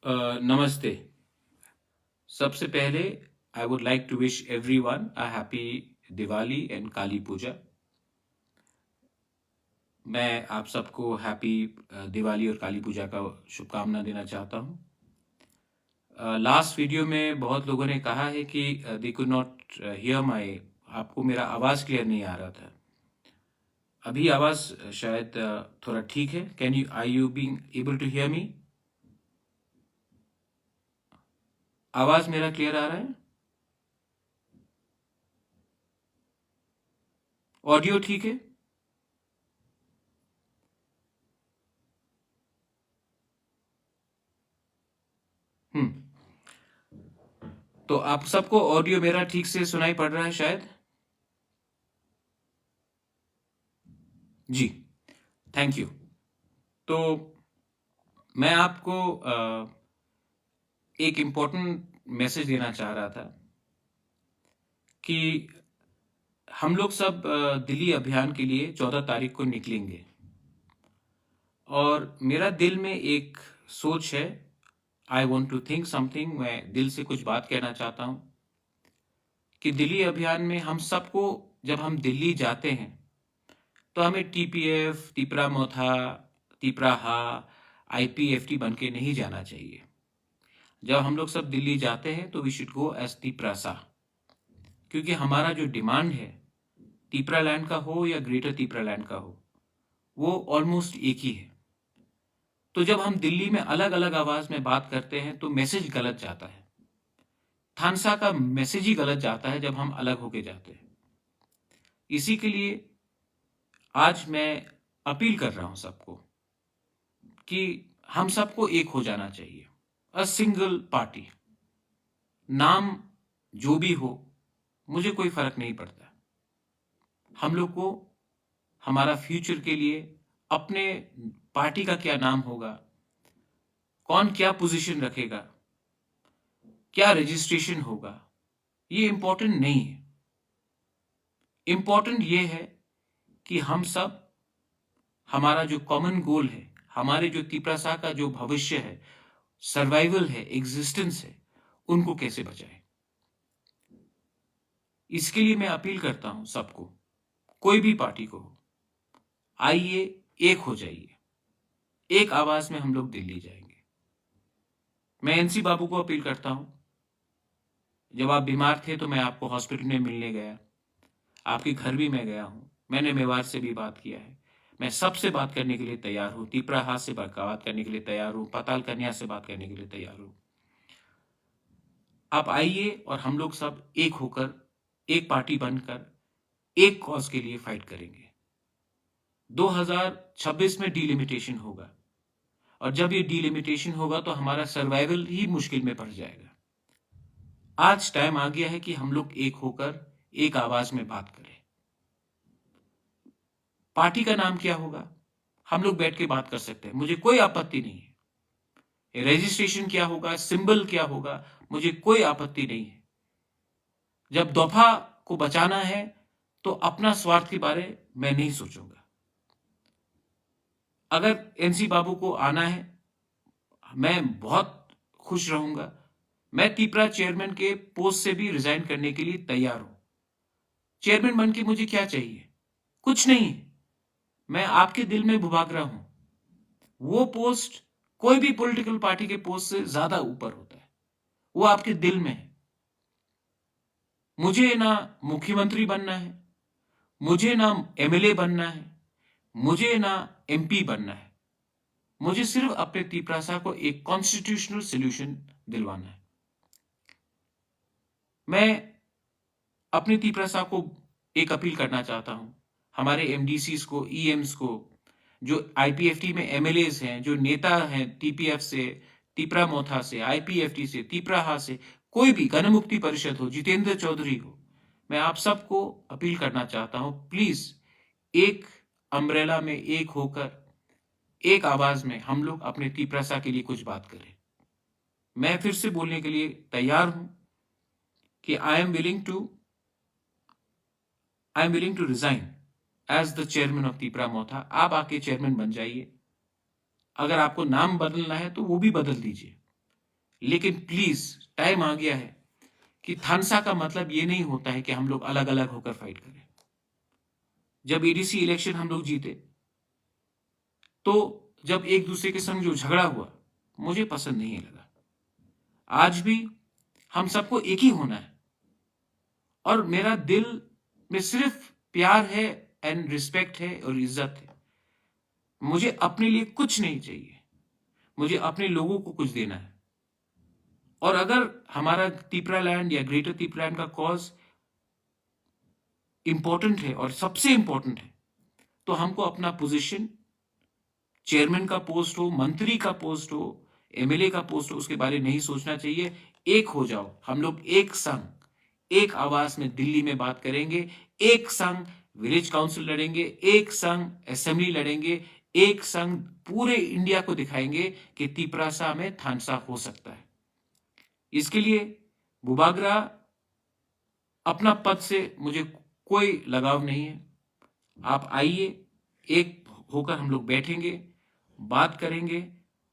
नमस्ते। सबसे पहले I would like to wish everyone a happy Diwali and Kali Puja. मैं आप सबको हैप्पी दिवाली और काली पूजा का शुभकामना देना चाहता हूँ। लास्ट वीडियो में बहुत लोगों ने कहा है कि they could not here my, आपको मेरा आवाज़ क्लियर नहीं आ रहा था। अभी आवाज़ शायद थोड़ा ठीक है। Can you are you being able to hear me? आवाज़ मेरा क्लियर आ रहा है? ऑडियो ठीक है? हम्म। तो आप सबको ऑडियो मेरा ठीक से सुनाई पड़ रहा है शायद? जी, थैंक यू। तो मैं आपको एक इम्पोर्टेंट मैसेज देना चाह रहा था कि हम लोग सब दिल्ली अभियान के लिए 14 तारीख को निकलेंगे और मेरा दिल में एक सोच है। I want to think something, मैं दिल से कुछ बात कहना चाहता हूँ कि दिल्ली अभियान में हम सबको, जब हम दिल्ली जाते हैं तो हमें टीपीएफ, तिपरा मोथा, तिपराहा, आईपीएफटी बन के नहीं जाना चाहिए। जब हम लोग सब दिल्ली जाते हैं तो we should go as Tiprasa, क्योंकि हमारा जो डिमांड है, तिपरा लैंड का हो या ग्रेटर तिपरा लैंड का हो, वो ऑलमोस्ट एक ही है। तो जब हम दिल्ली में अलग अलग आवाज में बात करते हैं तो मैसेज गलत जाता है। थानसा का मैसेज ही गलत जाता है जब हम अलग होके जाते हैं। इसी के लिए आज मैं अपील कर रहा हूं सबको कि हम सबको एक हो जाना चाहिए। अ सिंगल पार्टी, नाम जो भी हो, मुझे कोई फर्क नहीं पड़ता। हम लोग को हमारा फ्यूचर के लिए अपने पार्टी का क्या नाम होगा, कौन क्या पोजीशन रखेगा, क्या रजिस्ट्रेशन होगा, ये इंपॉर्टेंट नहीं है। इंपॉर्टेंट ये है कि हम सब, हमारा जो कॉमन गोल है, हमारे जो तिपरासा का जो भविष्य है, सर्वाइवल है, एग्जिस्टेंस है, उनको कैसे बचाएं। इसके लिए मैं अपील करता हूं सबको, कोई भी पार्टी को हो, आइए एक हो जाइए, एक आवाज में हम लोग दिल्ली जाएंगे। मैं एनसी बाबू को अपील करता हूं, जब आप बीमार थे तो मैं आपको हॉस्पिटल में मिलने गया, आपके घर भी मैं गया हूं, मैंने मेवाड़ से भी बात किया है। मैं सबसे बात करने के लिए तैयार हूं, तिपराहा से बात करने के लिए तैयार हूं, पाताल कन्या से बात करने के लिए तैयार हूं। आप आइए और हम लोग सब एक होकर, एक पार्टी बनकर, एक कॉज के लिए फाइट करेंगे। 2026 में डिलिमिटेशन होगा और जब ये डिलिमिटेशन होगा तो हमारा सर्वाइवल ही मुश्किल में पड़ जाएगा। आज टाइम आ गया है कि हम लोग एक होकर एक आवाज में बात करें। पार्टी का नाम क्या होगा, हम लोग बैठ के बात कर सकते हैं, मुझे कोई आपत्ति नहीं है। रजिस्ट्रेशन क्या होगा, सिंबल क्या होगा, मुझे कोई आपत्ति नहीं है। जब दफा को बचाना है तो अपना स्वार्थ के बारे में नहीं सोचूंगा। अगर एनसी बाबू को आना है, मैं बहुत खुश रहूंगा। मैं तिपरा चेयरमैन के पोस्ट से भी रिजाइन करने के लिए तैयार हूं। चेयरमैन बन के मुझे क्या चाहिए, कुछ नहीं। मैं आपके दिल में भुभाग रहा हूं। वो पोस्ट कोई भी पॉलिटिकल पार्टी के पोस्ट से ज्यादा ऊपर होता है, वो आपके दिल में है। मुझे ना मुख्यमंत्री बनना है, मुझे ना एमएलए बनना है, मुझे ना एमपी बनना है। मुझे सिर्फ अपने तिपरासा को एक कॉन्स्टिट्यूशनल सोल्यूशन दिलवाना है। मैं अपने तिपरासा को एक अपील करना चाहता हूं, हमारे एमडीसीज को, ईएम्स को, जो आईपीएफटी में एमएलएज हैं, जो नेता हैं टीपीएफ से, तिपरा मोथा से, आईपीएफटी से, तिपराहा से, कोई भी गणमुक्ति परिषद हो, जितेंद्र चौधरी हो, मैं आप सबको अपील करना चाहता हूं, प्लीज एक अम्ब्रेला में एक होकर, एक आवाज में हम लोग अपने तिपरासा के लिए कुछ बात करें। मैं फिर से बोलने के लिए तैयार हूं कि I am willing to resign as the chairman of Tipra Motha. आप आके चेयरमैन बन जाइए। अगर आपको नाम बदलना है तो वो भी बदल दीजिए। लेकिन प्लीज टाइम आ गया है कि थानसा का मतलब ये नहीं होता है कि हम लोग अलग अलग होकर फाइट करें। जब एडीसी इलेक्शन हम लोग जीते तो जब एक दूसरे के संग जो झगड़ा हुआ मुझे पसंद नहीं लगा। आज भी हम सबको एक ही होना है और मेरा दिल में सिर्फ प्यार है एंड रिस्पेक्ट है और इज्जत है। मुझे अपने लिए कुछ नहीं चाहिए, मुझे अपने लोगों को कुछ देना है। और अगर हमारा तिपरालैंड या ग्रेटर तिपरालैंड का कॉज इंपॉर्टेंट है और सबसे इंपॉर्टेंट है तो हमको अपना पोजीशन, चेयरमैन का पोस्ट हो, मंत्री का पोस्ट हो, एमएलए का पोस्ट हो, उसके बारे में नहीं सोचना चाहिए। एक हो जाओ, हम लोग एक संग, एक आवाज में दिल्ली में बात करेंगे, एक संग विलेज काउंसिल लड़ेंगे, एक संग असेंबली लड़ेंगे, एक संग पूरे इंडिया को दिखाएंगे कि तिपरासा में थानसा हो सकता है। इसके लिए बुबागरा अपना पद से मुझे कोई लगाव नहीं है। आप आइए, एक होकर हम लोग बैठेंगे, बात करेंगे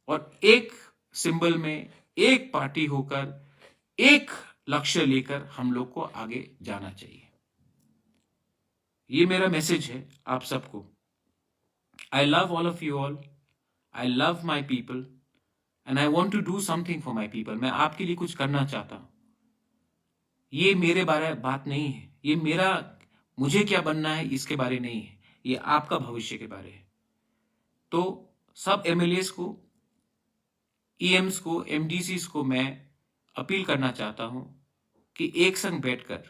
और एक सिंबल में, एक पार्टी होकर, एक लक्ष्य लेकर हम लोग को आगे जाना चाहिए। ये मेरा मैसेज है आप सबको। I love all of you all, I love my people and I want to do something for my people. मैं आपके लिए कुछ करना चाहता हूं। ये मेरे बारे बात नहीं है, ये मेरा मुझे क्या बनना है इसके बारे नहीं है, ये आपका भविष्य के बारे है। तो सब एमएलएस को, ईएम्स को, एमडीसीज को मैं अपील करना चाहता हूं कि एक संग बैठकर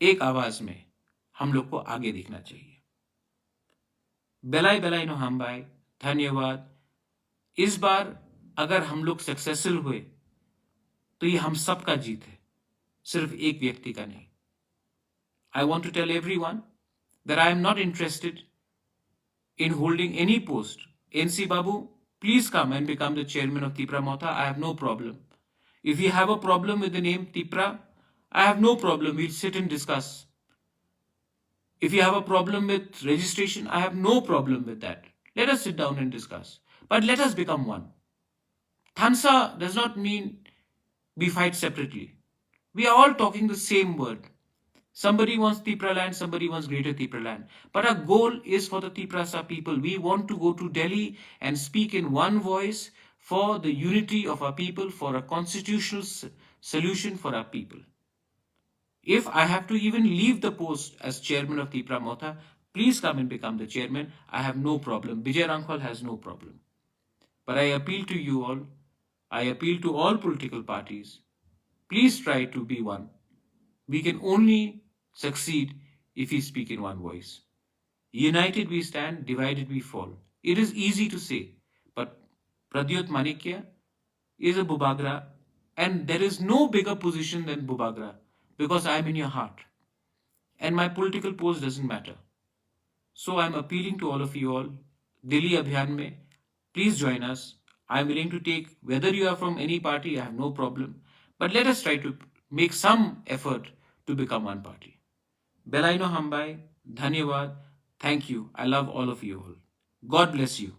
एक आवाज में हम लोग को आगे देखना चाहिए। बेलाई बेलाई नो हम भाई, धन्यवाद। इस बार अगर हम लोग सक्सेसफुल हुए तो ये हम सबका जीत है, सिर्फ एक व्यक्ति का नहीं। I want to tell everyone that I am not interested in holding any post. NC Babu, please come and become the chairman of Tipra Motha. I have no problem. If you have a problem with the name Tipra, I have no problem. We'll sit and discuss. If you have a problem with registration, I have no problem with that. Let us sit down and discuss. But let us become one. Thansa does not mean we fight separately. We are all talking the same word. Somebody wants Tipraland, somebody wants Greater Tipraland. But our goal is for the Tiprasa people. We want to go to Delhi and speak in one voice for the unity of our people, for a constitutional solution for our people. If I have to even leave the post as chairman of Tipra Motha, please come and become the chairman. I have no problem. Vijay Rangwal has no problem. But I appeal to you all. I appeal to all political parties. Please try to be one. We can only succeed if we speak in one voice. United we stand, divided we fall. It is easy to say, but Pradyot Manikya is a Bubagra, and there is no bigger position than Bubagra because I am in your heart. And my political post doesn't matter. So I am appealing to all of you all, Delhi Abhiyan mein, please join us. I am willing to take, whether you are from any party, I have no problem. But let us try to make some effort to become one party. Belaino Hambai, Dhanyavad, thank you. I love all of you all. God bless you.